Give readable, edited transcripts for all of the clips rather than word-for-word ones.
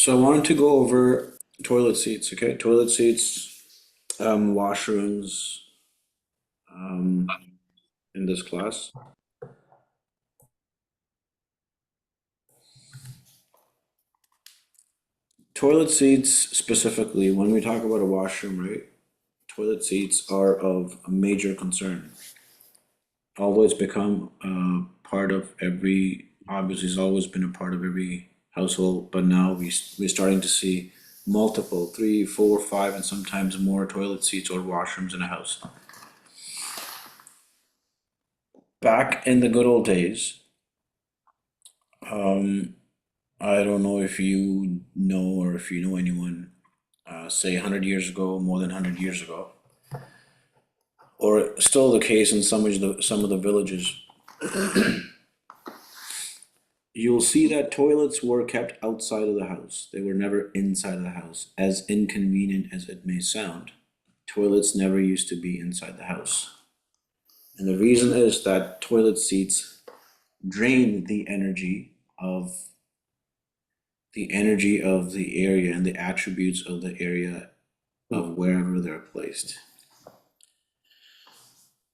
So I wanted to go over toilet seats, okay? Toilet seats, washrooms, um, in this class. Toilet seats specifically, when we talk about a washroom, right? Toilet seats are of a major concern. Although it's become part of every, obviously, it's always been a part of every household, but now we're starting to see multiple, three, four, five, and sometimes more toilet seats or washrooms in a house. Back in the good old days, um, I don't know if you know or if you know anyone, say 100 years ago, more than 100 years ago, or still the case in some of the villages, you'll see that toilets were kept outside of the house. They were never inside of the house. As inconvenient as it may sound, toilets never used to be inside the house. And the reason is that toilet seats drain the area and the attributes of the area of wherever they're placed.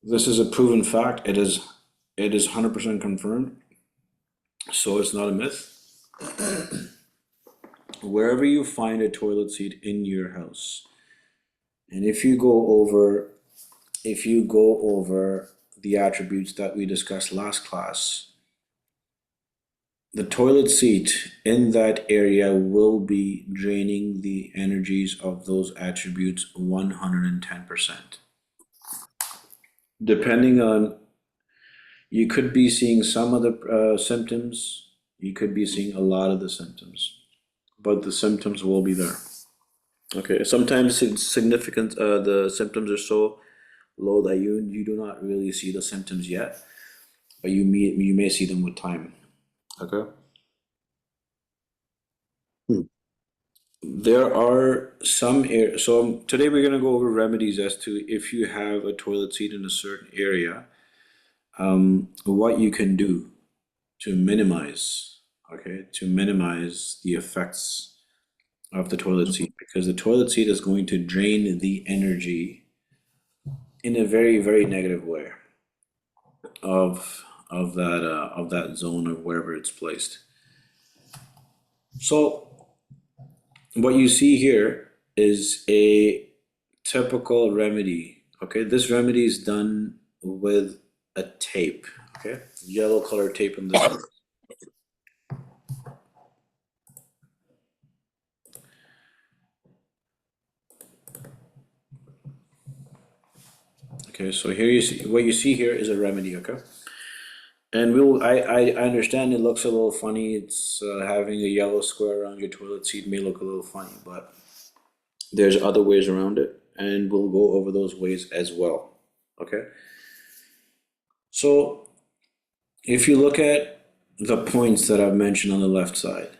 This is a proven fact. It is 100% confirmed, so it's not a myth. Wherever you find a toilet seat in your house, and if you go over the attributes that we discussed last class, the toilet seat in that area will be draining the energies of those attributes 110%. Depending on, you could be seeing some of the symptoms, you could be seeing a lot of the symptoms, but the symptoms will be there. Okay, sometimes it's significant, the symptoms are so low that you do not really see the symptoms yet, but you may see them with time. Okay. There are so today we're gonna go over remedies as to if you have a toilet seat in a certain area, what you can do to minimize, okay, to minimize the effects of the toilet seat, because the toilet seat is going to drain the energy in a very, very negative way of that zone of wherever it's placed. So what you see here is a typical remedy. Okay, this remedy is done with a tape. Okay, yellow color tape in this one. Okay, so here you see what you see here is a remedy. Okay, and I understand it looks a little funny. It's having a yellow square around your toilet seat may look a little funny, but there's other ways around it, and we'll go over those ways as well. Okay, so if you look at the points that I've mentioned on the left side,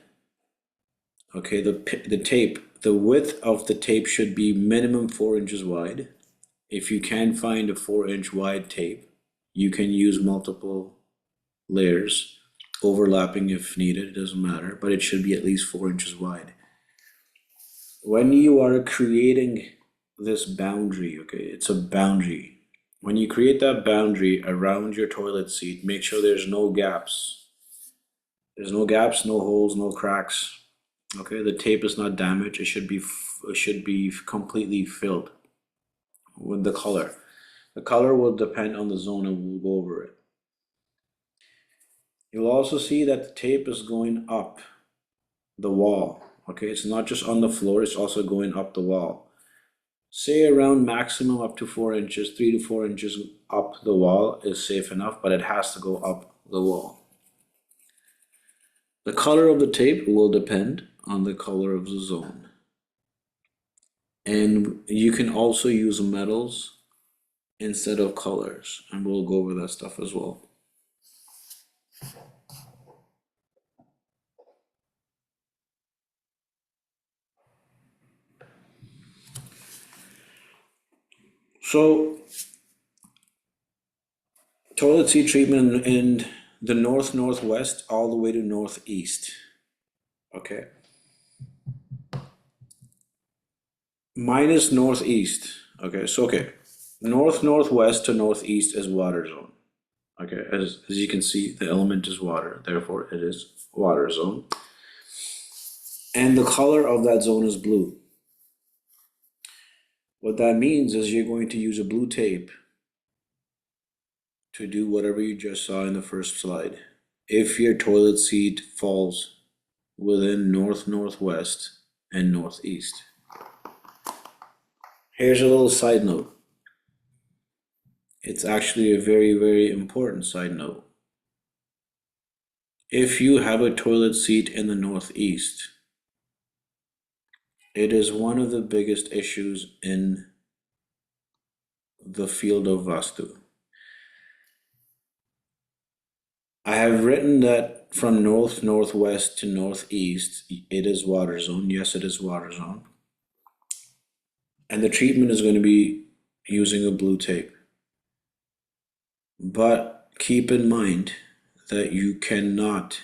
okay, the tape, the width of the tape should be minimum 4 inches wide. If you can find a 4 inch wide tape, you can use multiple layers, overlapping if needed, it doesn't matter, but it should be at least 4 inches wide. When you are creating this boundary, okay, it's a boundary. When you create that boundary around your toilet seat, make sure there's no gaps. There's no gaps, no holes, no cracks. Okay, the tape is not damaged. It should be completely filled with the color. The color will depend on the zone, and we'll go over it. You'll also see that the tape is going up the wall. Okay, it's not just on the floor, it's also going up the wall. Say around maximum up to 4 inches, 3 to 4 inches up the wall is safe enough, but it has to go up the wall. The color of the tape will depend on the color of the zone. And you can also use metals instead of colors, and we'll go over that stuff as well. So, toilet seat treatment in the northwest all the way to northeast. Okay. minus northeast. Okay, so okay. Northwest to northeast is water zone. Okay, as you can see, the element is water, therefore it is water zone. And the color of that zone is blue. What that means is you're going to use a blue tape to do whatever you just saw in the first slide. If your toilet seat falls within northwest and northeast. Here's a little side note. It's actually a very important side note. If you have a toilet seat in the northeast, it is one of the biggest issues in the field of Vastu. I have written that from northwest to northeast, it is water zone. Yes, it is water zone. And the treatment is going to be using a blue tape. But keep in mind that you cannot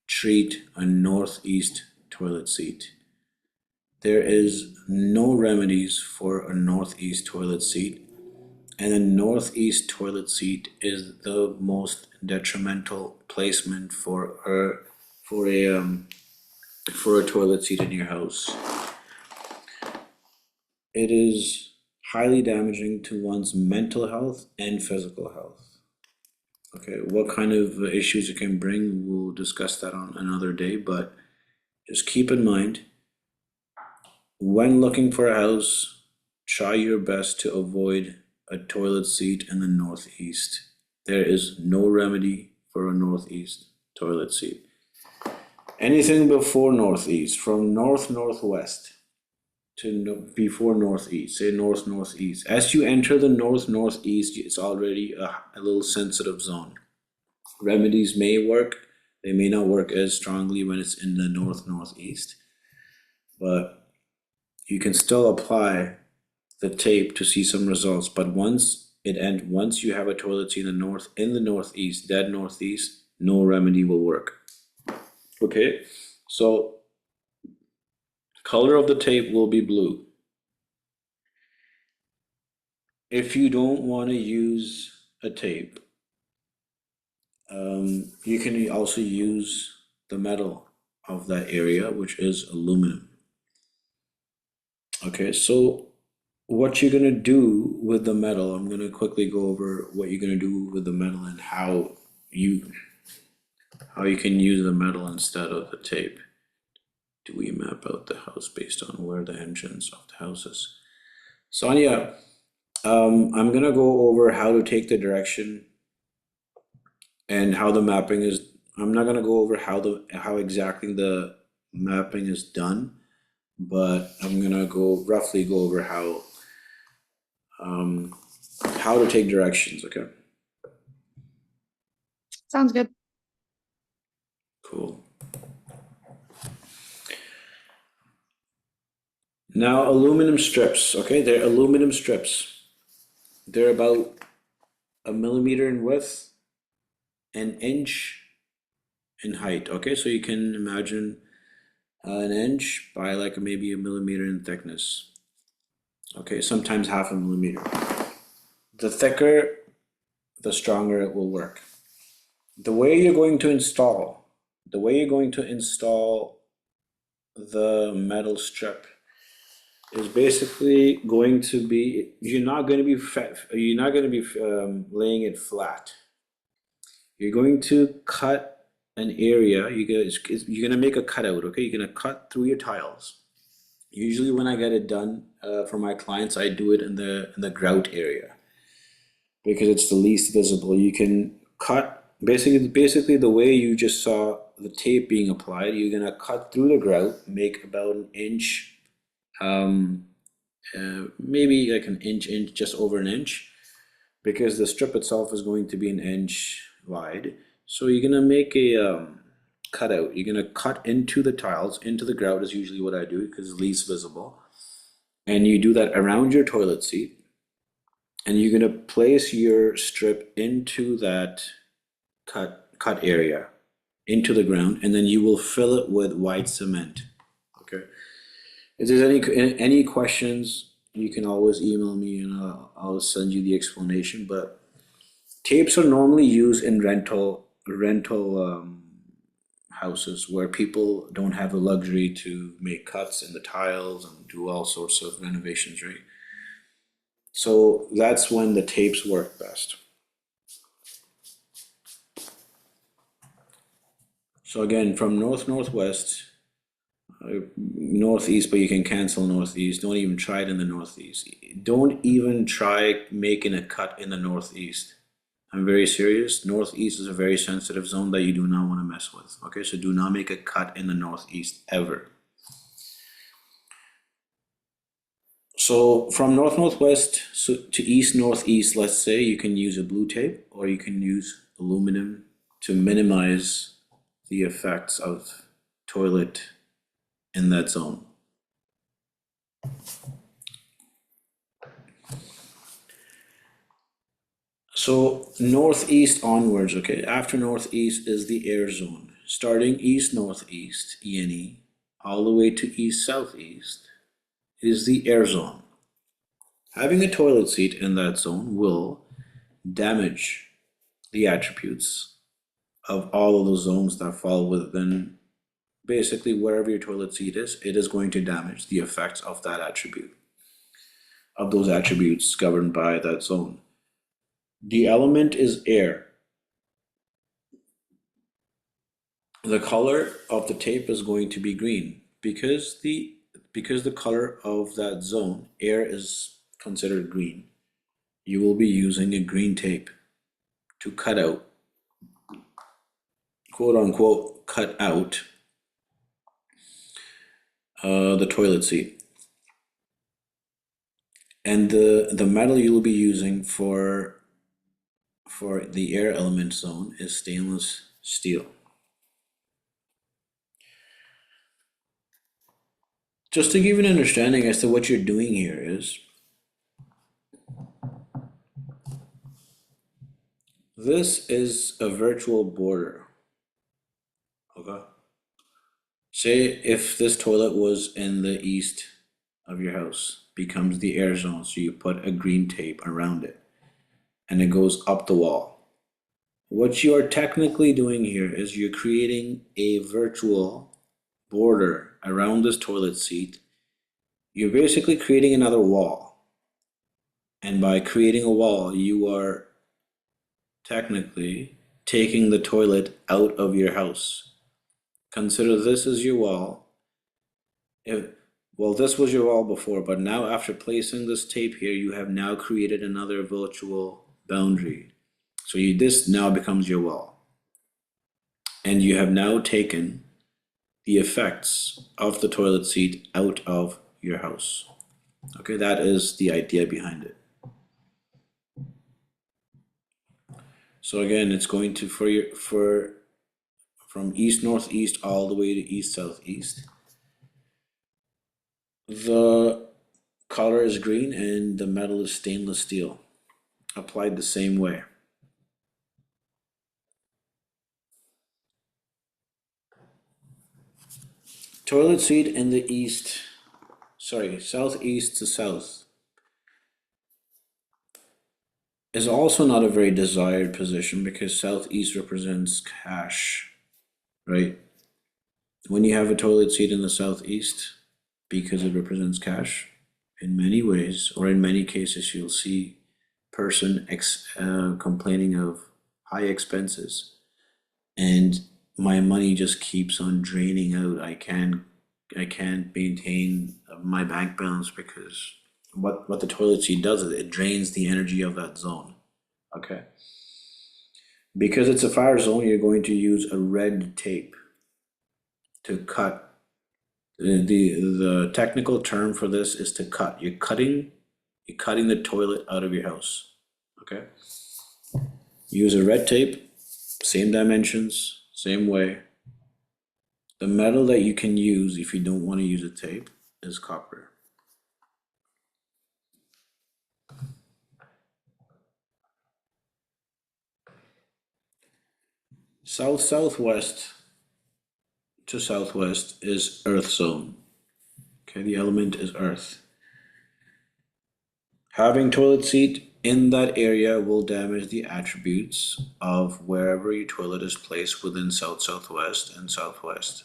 treat a northeast toilet seat. There is no remedies for a northeast toilet seat. And a northeast toilet seat is the most detrimental placement for a toilet seat in your house. It is highly damaging to one's mental health and physical health. Okay, what kind of issues it can bring, we'll discuss that on another day, but just keep in mind, when looking for a house, try your best to avoid a toilet seat in the northeast. There is no remedy for a northeast toilet seat. Anything before northeast, from northwest to before northeast, say northeast. As you enter the northeast, it's already a little sensitive zone. Remedies may work, they may not work as strongly when it's in the northeast, but you can still apply the tape to see some results. But once you have a toilet seat in the northeast, dead northeast, no remedy will work. Okay, so color of the tape will be blue. If you don't want to use a tape, you can also use the metal of that area, which is aluminum. Okay, so what you're gonna do with the metal, I'm gonna quickly go over what you're gonna do with the metal and how you can use the metal instead of the tape. Do we map out the house based on where the entrance of the house is? Sonia, I'm gonna go over how to take the direction and how the mapping is. I'm not gonna go over how exactly the mapping is done, but I'm gonna roughly go over how to take directions. Okay. Sounds good. Cool. Now, aluminum strips, okay? They're aluminum strips. They're about 1 millimeter in width, an inch in height, okay? So you can imagine an inch by like maybe 1 millimeter in thickness. Okay, sometimes 0.5 millimeter. The thicker, the stronger it will work. The way you're going to install the metal strip is basically going to be, you're not going to be laying it flat. You're going to cut an area. You're going to make a cutout. Okay, you're going to cut through your tiles. Usually, when I get it done for my clients, I do it in the grout area because it's the least visible. You can cut basically the way you just saw the tape being applied. You're going to cut through the grout, make about an inch. Maybe like an inch, just over an inch, because the strip itself is going to be an inch wide. So you're gonna make a cutout. You're gonna cut into the tiles, into the grout is usually what I do because it's least visible. And you do that around your toilet seat. And you're gonna place your strip into that cut area, into the ground, and then you will fill it with white cement. Okay. If there's any questions, you can always email me and I'll send you the explanation. But tapes are normally used in rental houses where people don't have the luxury to make cuts in the tiles and do all sorts of renovations, right? So that's when the tapes work best. So again, from northwest, northeast, but you can cancel northeast. Don't even try it in the northeast. Don't even try making a cut in the northeast. I'm very serious. Northeast is a very sensitive zone that you do not want to mess with. Okay, so do not make a cut in the northeast ever. So from northwest to east northeast, let's say you can use a blue tape or you can use aluminum to minimize the effects of toilet in that zone. So northeast onwards, okay, after northeast is the air zone. Starting east northeast, ENE, all the way to east southeast is the air zone. Having a toilet seat in that zone will damage the attributes of all of the zones that fall within basically wherever your toilet seat is, it is going to damage the effects of that attribute, of those attributes governed by that zone. The element is air. The color of the tape is going to be green because the color of that zone, air, is considered green. You will be using a green tape to cut out, quote unquote, cut out the toilet seat. And the metal you will be using for the air element zone is stainless steel. Just to give you an understanding as to what you're doing here is, this is a virtual border, okay? Say if this toilet was in the east of your house, becomes the air zone, so you put a green tape around it, and it goes up the wall. What you are technically doing here is you're creating a virtual border around this toilet seat. You're basically creating another wall. And by creating a wall, you are technically taking the toilet out of your house. Consider this as your wall. Well, this was your wall before, but now after placing this tape here, you have now created another virtual boundary. So this now becomes your wall. And you have now taken the effects of the toilet seat out of your house. Okay, that is the idea behind it. So again, it's going to from east northeast all the way to east southeast. The color is green and the metal is stainless steel, applied the same way. Toilet seat in the southeast to south is also not a very desired position because southeast represents cash, right? When you have a toilet seat in the southeast, because it represents cash, in many ways, or in many cases, you'll see person complaining of high expenses, and my money just keeps on draining out. I can't maintain my bank balance because what the toilet seat does is it drains the energy of that zone. Okay. Because it's a fire zone, you're going to use a red tape to cut. The technical term for this is to cut. You're cutting the toilet out of your house. Okay. Use a red tape, same dimensions, same way. The metal that you can use if you don't want to use a tape is copper. Southwest to southwest is earth zone. Okay, the element is earth. Having toilet seat in that area will damage the attributes of wherever your toilet is placed within south, southwest, and southwest.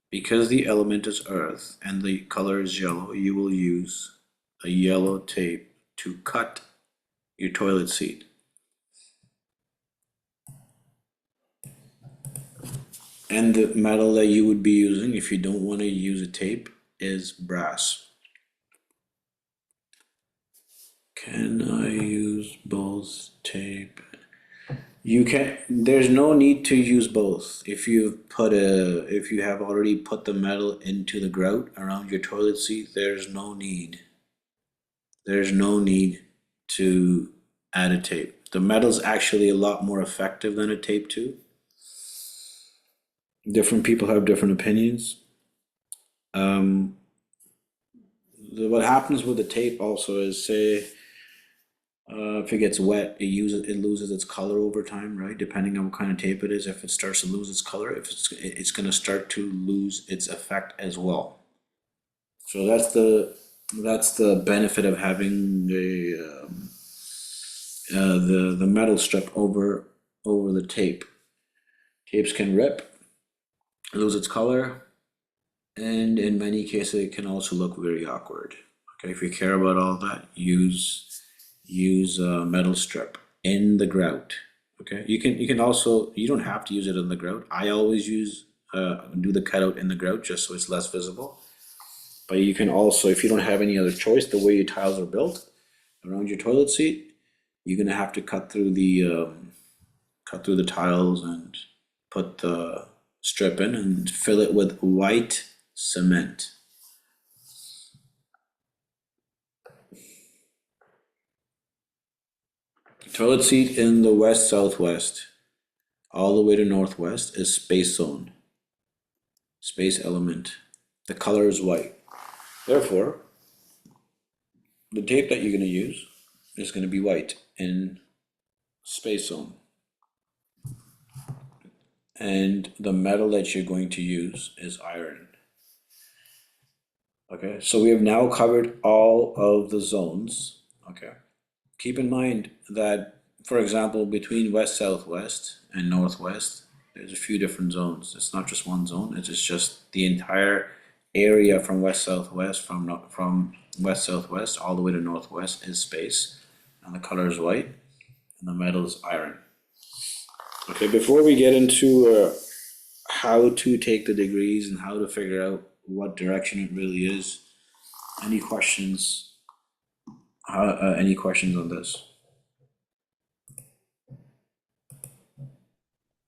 Because the element is earth and the color is yellow, you will use a yellow tape to cut your toilet seat. And the metal that you would be using if you don't want to use a tape is brass. Can I use both tape? You can, there's no need to use both. If if you have already put the metal into the grout around your toilet seat, there's no need. There's no need to add a tape. The metal's actually a lot more effective than a tape too. Different people have different opinions. Um, what happens with the tape also is, say, if it gets wet, it loses its color over time, right? Depending on what kind of tape it is, if it starts to lose its color, if it's going to start to lose its effect as well. So that's the benefit of having the metal strip over the tape. Tapes can rip, lose its color, and in many cases it can also look very awkward. Okay, if you care about all that, use a metal strip in the grout. Okay, you can also, you don't have to use it in the grout. I always do the cutout in the grout just so it's less visible. But you can also, if you don't have any other choice, the way your tiles are built around your toilet seat, you're gonna have to cut through the tiles and put the strip in and fill it with white cement. Toilet seat in the west southwest all the way to northwest is space zone, space element. The color is white. Therefore, the tape that you're going to use is going to be white in space zone. And the metal that you're going to use is iron. Okay, so we have now covered all of the zones. Okay, keep in mind that, for example, between west southwest and northwest, there's a few different zones. It's not just one zone. It's just the entire area from west southwest, from west southwest all the way to northwest is space, and the color is white, and the metal is iron. Okay, before we get into how to take the degrees and how to figure out what direction it really is, any questions? Any questions on this?